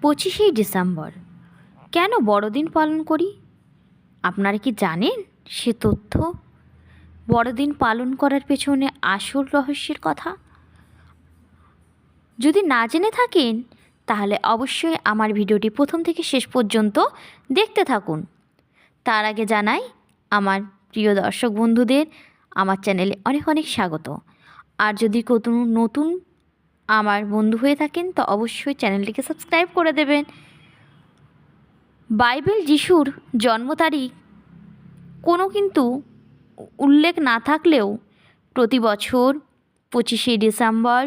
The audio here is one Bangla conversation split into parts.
25শে ডিসেম্বর কেন বড়দিন পালন করি? আপনারা কি জানেন সে তথ্য? বড়দিন পালন করার পেছনে আসল রহস্যের কথা যদি না জেনে থাকেন, তাহলে অবশ্যই আমার ভিডিওটি প্রথম থেকে শেষ পর্যন্ত দেখতে থাকুন। তার আগে জানাই আমার প্রিয় দর্শক বন্ধুদের আমার চ্যানেলে অনেক অনেক স্বাগত। আর যদি কোনো নতুন আমার বন্ধু হয়ে থাকেন তো অবশ্যই চ্যানেলটিকে সাবস্ক্রাইব করে দেবেন। বাইবেল যিশুর জন্ম তারিখ কোনো কিন্তু উল্লেখ না থাকলেও প্রতি বছর 25শে ডিসেম্বর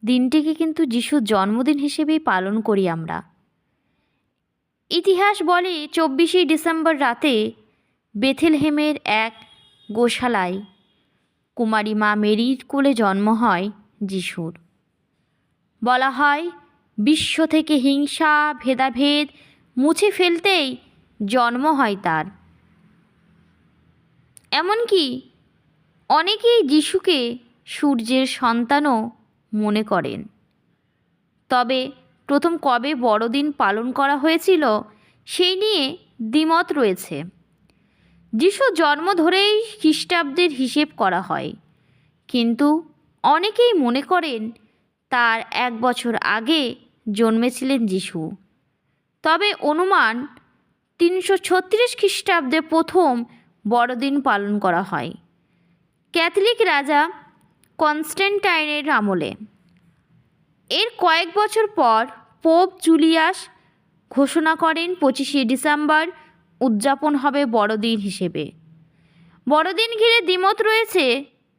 দিনটিকে কিন্তু যিশুর জন্মদিন হিসেবেই পালন করি আমরা। ইতিহাস বলে 24শে ডিসেম্বর রাতে বেথেলহেমের এক গোশালায় কুমারী মা মেরির কোলে জন্ম হয় যিশুর। বলা হয় বিশ্ব থেকে হিংসা ভেদাভেদ মুছে ফেলতেই জন্ম হয় তার। এমনকি অনেকেই যিশুকে সূর্যের সন্তানও মনে করেন। তবে প্রথম কবে বড়দিন পালন করা হয়েছিল সেই নিয়ে দ্বিমত রয়েছে। যিশু জন্ম ধরেই খ্রিস্টাব্দের হিসেব করা হয়, কিন্তু অনেকেই মনে করেন তার 1 বছর আগে জন্মেছিলেন যিশু। তবে অনুমান 336 খ্রিস্টাব্দে প্রথম বড়দিন পালন করা হয় ক্যাথলিক রাজা কনস্ট্যান্টাইনের আমলে। এর কয়েক বছর পর পোপ জুলিয়াস ঘোষণা করেন 25শে ডিসেম্বর উদযাপন হবে বড়দিন হিসেবে। বড়দিন ঘিরে দ্বিমত রয়েছে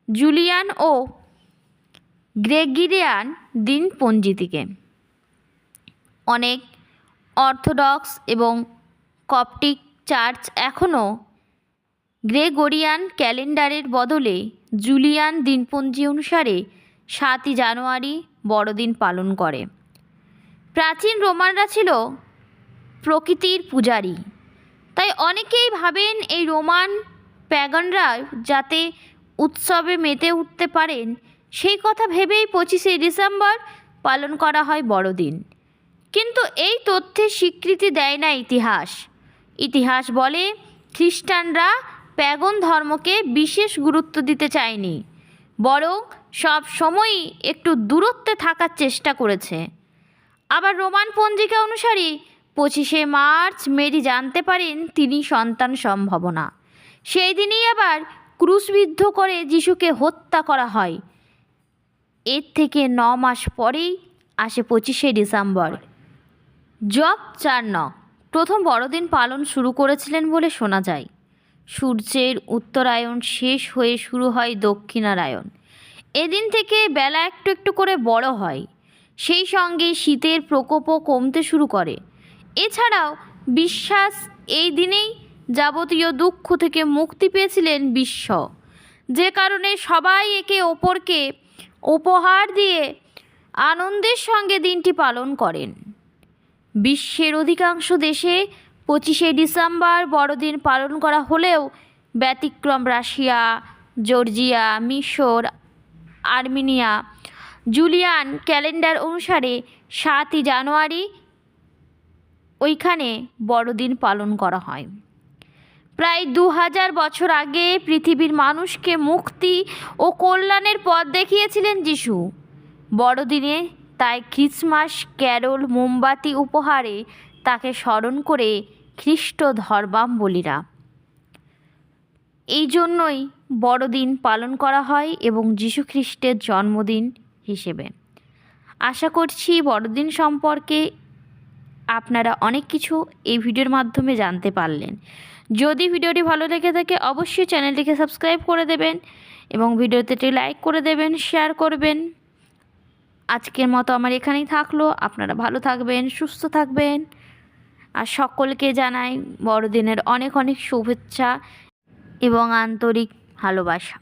জুলিয়ান ও গ্রেগরিয়ান দিনপঞ্জিকে। অনেক অর্থোডক্স এবং কপটিক চার্চ এখনও গ্রেগরিয়ান ক্যালেন্ডারের বদলে জুলিয়ান দিনপঞ্জি অনুসারে 7 জানুয়ারি বড়দিন পালন করে। প্রাচীন রোমানরা ছিল প্রকৃতির পূজারী, তাই অনেকেই ভাবেন এই রোমান প্যাগানরা যাতে উৎসবে মেতে উঠতে পারেন সেই কথা ভেবেই 25শে ডিসেম্বর পালন করা হয় বড়দিন। কিন্তু এই তথ্যের স্বীকৃতি দেয় না ইতিহাস। ইতিহাস বলে খ্রিস্টানরা প্যাগন ধর্মকে বিশেষ গুরুত্ব দিতে চায়নি, বরং সব সময়ই একটু দূরত্বে থাকার চেষ্টা করেছে। আবার রোমান পঞ্জিকা অনুসারে 25শে মার্চ মেরি জানতে পারেন তিনি সন্তান সম্ভাবনা। সেই দিনই আবার ক্রুশবিদ্ধ করে যিশুকে হত্যা করা হয়। এর থেকে 9 মাস পরেই আসে 25শে ডিসেম্বর। জব চার্নক প্রথম বড়দিন পালন শুরু করেছিলেন বলে শোনা যায়। সূর্যের উত্তরায়ণ শেষ হয়ে শুরু হয় দক্ষিণায়ণ। এদিন থেকে বেলা একটু একটু করে বড় হয়, সেই সঙ্গে শীতের প্রকোপও কমতে শুরু করে। এছাড়াও বিশ্বাস এই দিনেই যাবতীয় দুঃখ থেকে মুক্তি পেয়েছিলেন বিশ্ব, যে কারণে সবাই একে অপরকে উপহার দিয়ে আনন্দের সঙ্গে দিনটি পালন করেন। বিশ্বের অধিকাংশ দেশে 25শে ডিসেম্বর বড়দিন পালন করা হলেও ব্যতিক্রম রাশিয়া, জর্জিয়া, মিশর, আর্মেনিয়া জুলিয়ান ক্যালেন্ডার অনুসারে 7 জানুয়ারি ওইখানে বড়দিন পালন করা হয়। প্রায় 2000 বছর আগে পৃথিবীর মানুষকে মুক্তি ও কল্যাণের পথ দেখিয়েছিলেন যিশু। বড়দিনে তাই ক্রিসমাস ক্যারল মোমবাতি উপহারে তাকে স্মরণ করে খ্রিস্ট ধর্মাবলম্বীরা। এই জন্যই বড়দিন পালন করা হয় এবং যীশু খ্রিস্টের জন্মদিন হিসেবে। আশা করছি বড়দিন সম্পর্কে আপনারা অনেক কিছু এই ভিডিওর মাধ্যমে জানতে পারলেন। যদি ভিডিওটি ভালো লেগে থাকে অবশ্যই চ্যানেলটিকে সাবস্ক্রাইব করে দেবেন এবং ভিডিওতে একটি লাইক করে দেবেন, শেয়ার করবেন। আজকের মতো আমার এখানেই থাকলো। আপনারা ভালো থাকবেন, সুস্থ থাকবেন, আর সকলকে জানাই বড়দিনের অনেক অনেক শুভেচ্ছা এবং আন্তরিক ভালোবাসা।